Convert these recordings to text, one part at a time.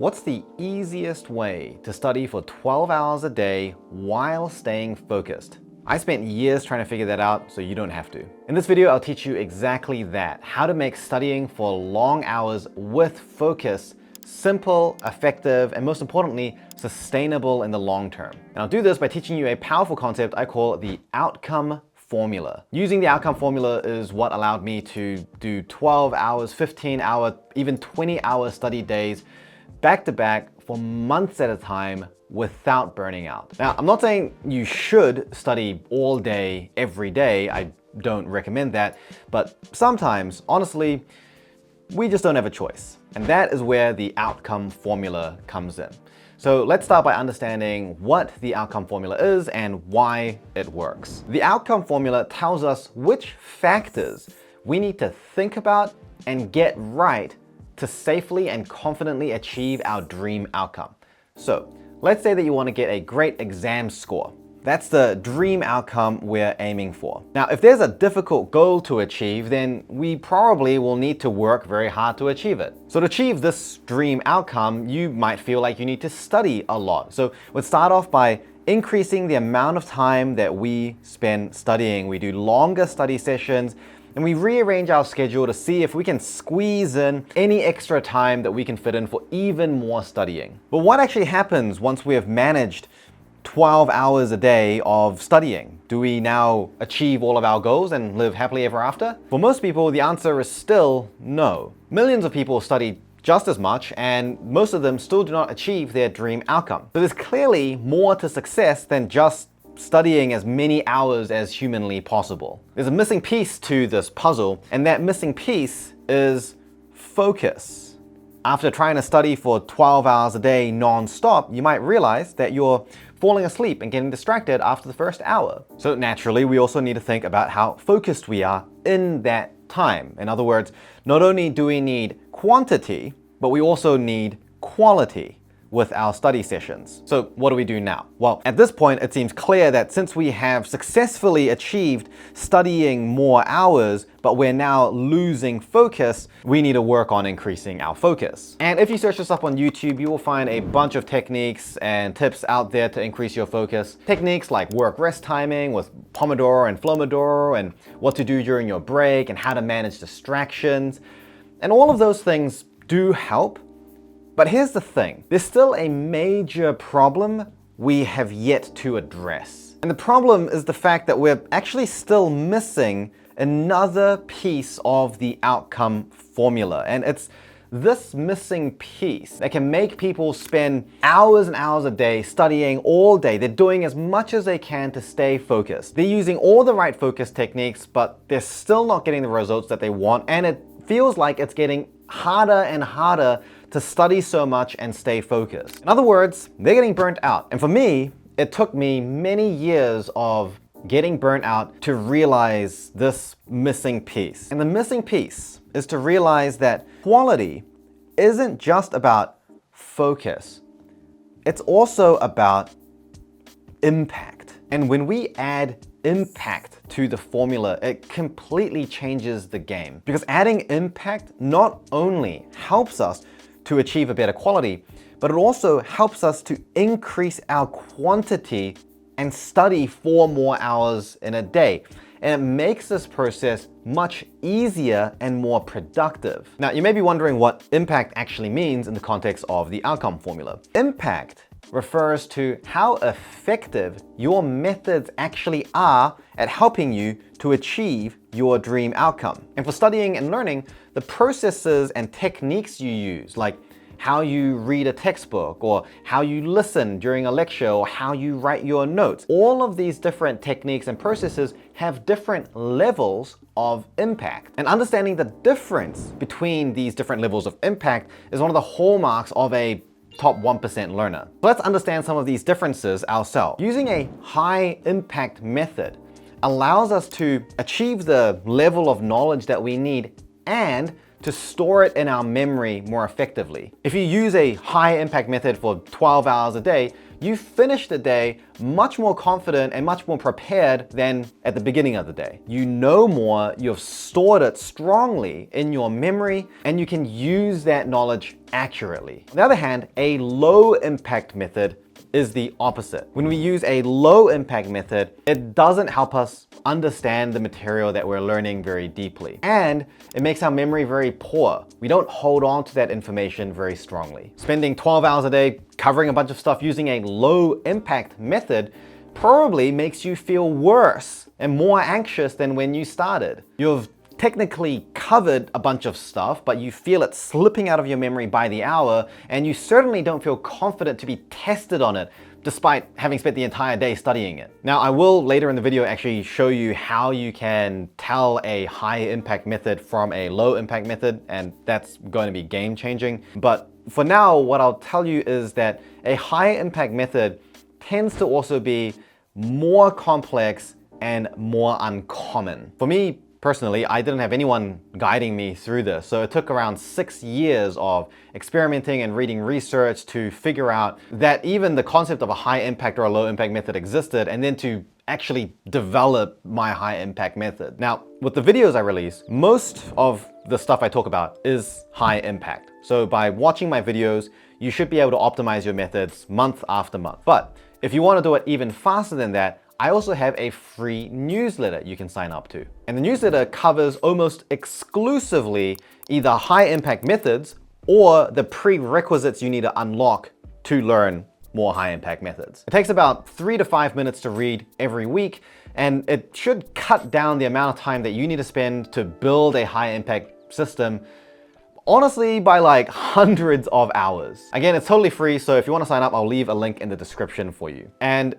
What's the easiest way to study for 12 hours a day while staying focused? I spent years trying to figure that out, so you don't have to. In this video, I'll teach you exactly that, how to make studying for long hours with focus simple, effective, and most importantly, sustainable in the long term. And I'll do this by teaching you a powerful concept I call the outcome formula. Using the outcome formula is what allowed me to do 12 hours, 15-hour, even 20-hour study days back to back for months at a time without burning out. Now, I'm not saying you should study all day, every day. I don't recommend that. But sometimes, honestly, we just don't have a choice. And that is where the outcome formula comes in. So let's start by understanding what the outcome formula is and why it works. The outcome formula tells us which factors we need to think about and get right to safely and confidently achieve our dream outcome. So let's say that you want to get a great exam score. That's the dream outcome we're aiming for. Now, if there's a difficult goal to achieve, then we probably will need to work very hard to achieve it. So to achieve this dream outcome, you might feel like you need to study a lot. So we'll start off by increasing the amount of time that we spend studying. We do longer study sessions, and we rearrange our schedule to see if we can squeeze in any extra time that we can fit in for even more studying. But what actually happens once we have managed 12 hours a day of studying? Do we now achieve all of our goals and live happily ever after? For most people, the answer is still no. Millions of people study just as much, and most of them still do not achieve their dream outcome. So there's clearly more to success than just studying as many hours as humanly possible. There's a missing piece to this puzzle, and that missing piece is focus. After trying to study for 12 hours a day non-stop, you might realize that you're falling asleep and getting distracted after the first hour. So naturally, we also need to think about how focused we are in that time. In other words, not only do we need quantity, but we also need quality with our study sessions. So what do we do now? Well, at this point, it seems clear that since we have successfully achieved studying more hours, but we're now losing focus, we need to work on increasing our focus. And if you search this up on YouTube, you will find a bunch of techniques and tips out there to increase your focus. Techniques like work-rest timing with Pomodoro and Flomodoro, and what to do during your break, and how to manage distractions. And all of those things do help. But here's the thing, there's still a major problem we have yet to address. And the problem is the fact that we're actually still missing another piece of the outcome formula. And it's this missing piece that can make people spend hours and hours a day studying all day. They're doing as much as they can to stay focused. They're using all the right focus techniques, but they're still not getting the results that they want. And it feels like it's getting harder and harder to study so much and stay focused. In other words, they're getting burnt out. And for me, it took me many years of getting burnt out to realize this missing piece. And the missing piece is to realize that quality isn't just about focus. It's also about impact. And when we add impact to the formula, it completely changes the game. Because adding impact not only helps us to achieve a better quality, but it also helps us to increase our quantity and study 4 more hours in a day. And it makes this process much easier and more productive. Now, you may be wondering what impact actually means in the context of the outcome formula. Impact refers to how effective your methods actually are at helping you to achieve your dream outcome. And for studying and learning, the processes and techniques you use, like how you read a textbook, or how you listen during a lecture, or how you write your notes, all of these different techniques and processes have different levels of impact. And understanding the difference between these different levels of impact is one of the hallmarks of a top 1% learner. Let's understand some of these differences ourselves. Using a high impact method allows us to achieve the level of knowledge that we need and to store it in our memory more effectively. If you use a high impact method for 12 hours a day, you finish the day much more confident and much more prepared than at the beginning of the day. You know more, you've stored it strongly in your memory, and you can use that knowledge accurately. On the other hand, a low impact method is the opposite. When we use a low impact method, it doesn't help us understand the material that we're learning very deeply. And it makes our memory very poor. We don't hold on to that information very strongly. Spending 12 hours a day covering a bunch of stuff using a low impact method probably makes you feel worse and more anxious than when you started. You've technically covered a bunch of stuff, but you feel it slipping out of your memory by the hour, and you certainly don't feel confident to be tested on it despite having spent the entire day studying it. Now, I will later in the video actually show you how you can tell a high impact method from a low impact method, and that's going to be game changing. But for now, what I'll tell you is that a high impact method tends to also be more complex and more uncommon. For me, personally, I didn't have anyone guiding me through this, so it took around 6 years of experimenting and reading research to figure out that even the concept of a high impact or a low impact method existed, and then to actually develop my high impact method. Now, with the videos I release, most of the stuff I talk about is high impact. So by watching my videos, you should be able to optimize your methods month after month. But if you want to do it even faster than that, I also have a free newsletter you can sign up to. And the newsletter covers almost exclusively either high impact methods or the prerequisites you need to unlock to learn more high impact methods. It takes about 3 to 5 minutes to read every week, and it should cut down the amount of time that you need to spend to build a high impact system, honestly, by like hundreds of hours. Again, it's totally free, so if you want to sign up, I'll leave a link in the description for you. And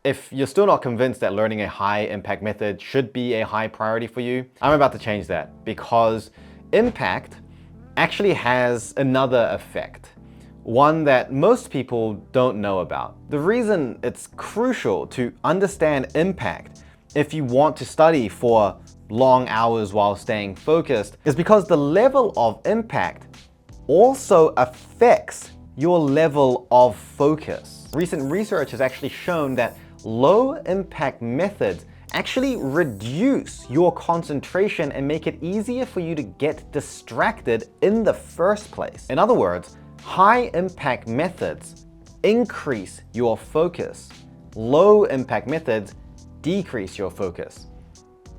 if you're still not convinced that learning a high impact method should be a high priority for you, I'm about to change that, because impact actually has another effect, one that most people don't know about. The reason it's crucial to understand impact if you want to study for long hours while staying focused is because the level of impact also affects your level of focus. Recent research has actually shown that low impact methods actually reduce your concentration and make it easier for you to get distracted in the first place. In other words, high impact methods increase your focus. Low impact methods decrease your focus.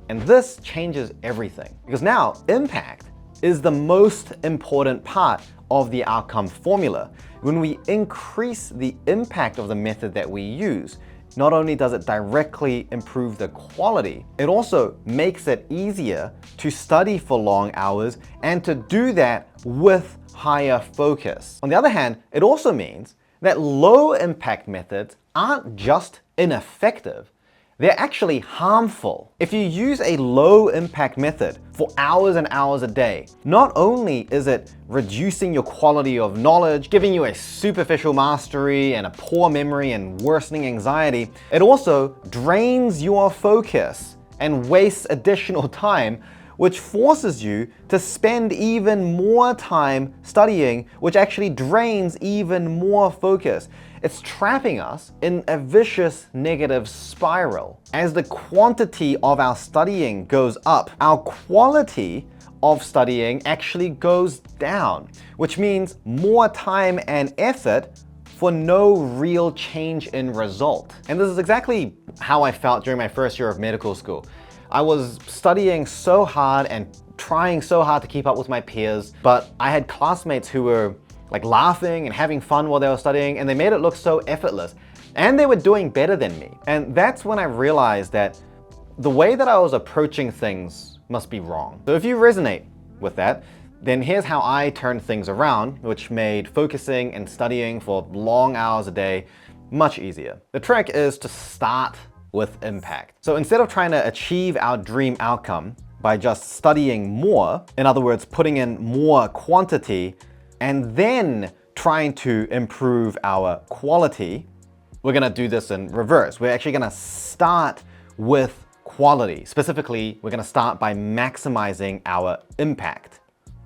And this changes everything, because now impact is the most important part of the outcome formula. When we increase the impact of the method that we use, not only does it directly improve the quality, it also makes it easier to study for long hours and to do that with higher focus. On the other hand, it also means that low impact methods aren't just ineffective, they're actually harmful. If you use a low impact method for hours and hours a day, not only is it reducing your quality of knowledge, giving you a superficial mastery and a poor memory and worsening anxiety, it also drains your focus and wastes additional time, which forces you to spend even more time studying, which actually drains even more focus. It's trapping us in a vicious negative spiral. As the quantity of our studying goes up, our quality of studying actually goes down, which means more time and effort for no real change in result. And this is exactly how I felt during my first year of medical school. I was studying so hard and trying so hard to keep up with my peers, but I had classmates who were like laughing and having fun while they were studying, and they made it look so effortless. And they were doing better than me. And that's when I realized that the way that I was approaching things must be wrong. So if you resonate with that, then here's how I turned things around, which made focusing and studying for long hours a day much easier. The trick is to start with impact. So instead of trying to achieve our dream outcome by just studying more, in other words, putting in more quantity, and then trying to improve our quality, we're gonna do this in reverse. We're actually gonna start with quality. Specifically, we're gonna start by maximizing our impact.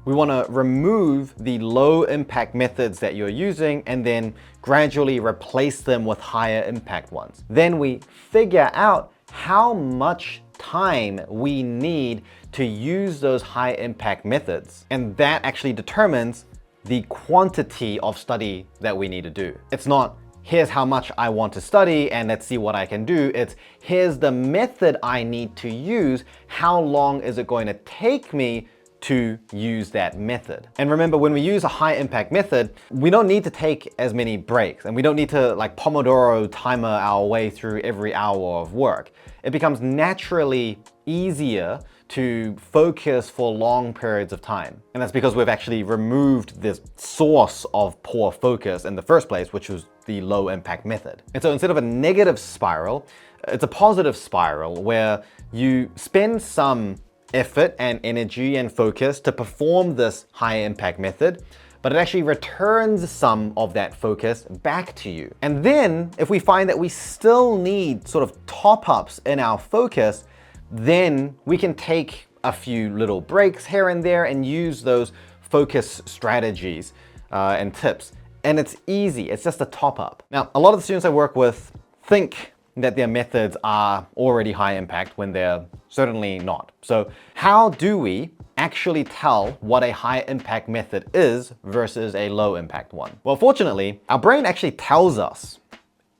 We want to remove the low impact methods that you're using and then gradually replace them with higher impact ones. Then we figure out how much time we need to use those high impact methods. And that actually determines the quantity of study that we need to do. It's not, here's how much I want to study and let's see what I can do. It's, here's the method I need to use. How long is it going to take me to use that method? And remember, when we use a high impact method, we don't need to take as many breaks and we don't need to like Pomodoro timer our way through every hour of work. It becomes naturally easier to focus for long periods of time. And that's because we've actually removed this source of poor focus in the first place, which was the low impact method. And so instead of a negative spiral, it's a positive spiral where you spend some effort and energy and focus to perform this high impact method, but it actually returns some of that focus back to you. And then if we find that we still need sort of top-ups in our focus, then we can take a few little breaks here and there and use those focus strategies and tips. And it's easy, it's just a top-up. Now, a lot of the students I work with think that their methods are already high impact when they're certainly not. So how do we actually tell what a high impact method is versus a low impact one? Well, fortunately, our brain actually tells us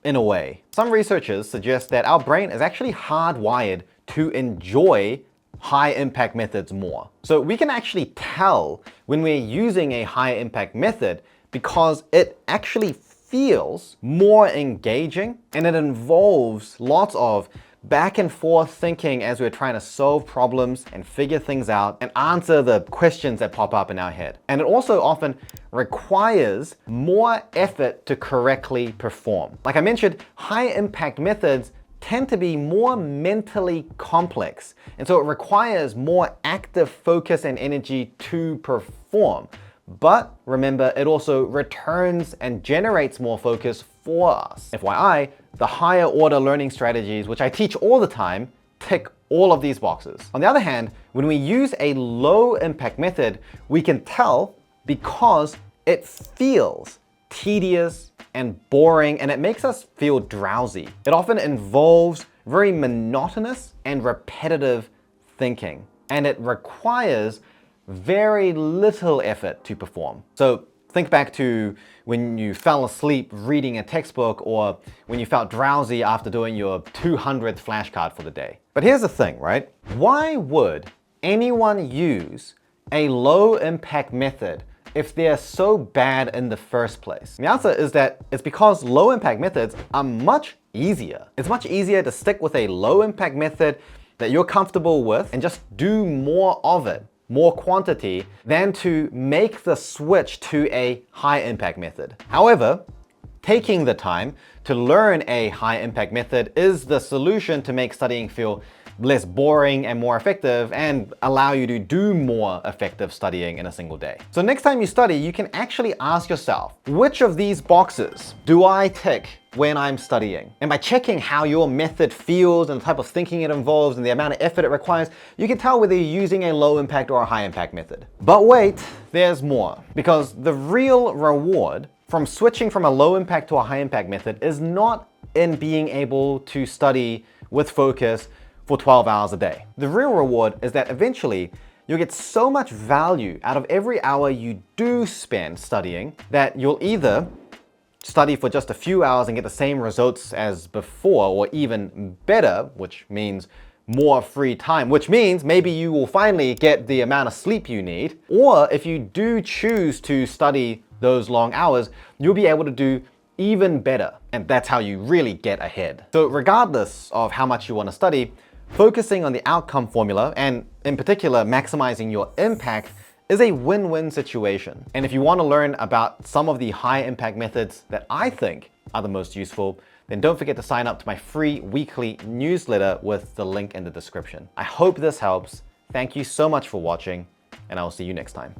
in a way. Some researchers suggest that our brain is actually hardwired to enjoy high impact methods more. So we can actually tell when we're using a high impact method because it actually feels more engaging and it involves lots of back and forth thinking as we're trying to solve problems and figure things out and answer the questions that pop up in our head. And it also often requires more effort to correctly perform. Like I mentioned, high impact methods tend to be more mentally complex. And so it requires more active focus and energy to perform. But remember, it also returns and generates more focus for us. FYI, the higher order learning strategies, which I teach all the time, tick all of these boxes. On the other hand, when we use a low impact method, we can tell because it feels tedious and boring and it makes us feel drowsy. It often involves very monotonous and repetitive thinking, and it requires very little effort to perform. So think back to when you fell asleep reading a textbook or when you felt drowsy after doing your 200th flashcard for the day. But here's the thing, right? Why would anyone use a low impact method if they're so bad in the first place? The answer is that it's because low impact methods are much easier. It's much easier to stick with a low impact method that you're comfortable with and just do more of it, more quantity, than to make the switch to a high impact method. However, taking the time to learn a high impact method is the solution to make studying feel less boring and more effective and allow you to do more effective studying in a single day. So next time you study, you can actually ask yourself, which of these boxes do I tick when I'm studying? And by checking how your method feels and the type of thinking it involves and the amount of effort it requires, you can tell whether you're using a low impact or a high impact method. But wait, there's more. Because the real reward from switching from a low impact to a high impact method is not in being able to study with focus for 12 hours a day. The real reward is that eventually you'll get so much value out of every hour you do spend studying that you'll either study for just a few hours and get the same results as before, or even better, which means more free time, which means maybe you will finally get the amount of sleep you need. Or if you do choose to study those long hours, you'll be able to do even better. And that's how you really get ahead. So regardless of how much you want to study, focusing on the outcome formula, and in particular maximizing your impact, is a win-win situation. And if you want to learn about some of the high impact methods that I think are the most useful, then don't forget to sign up to my free weekly newsletter with the link in the description. I hope this helps. Thank you so much for watching, and I will see you next time.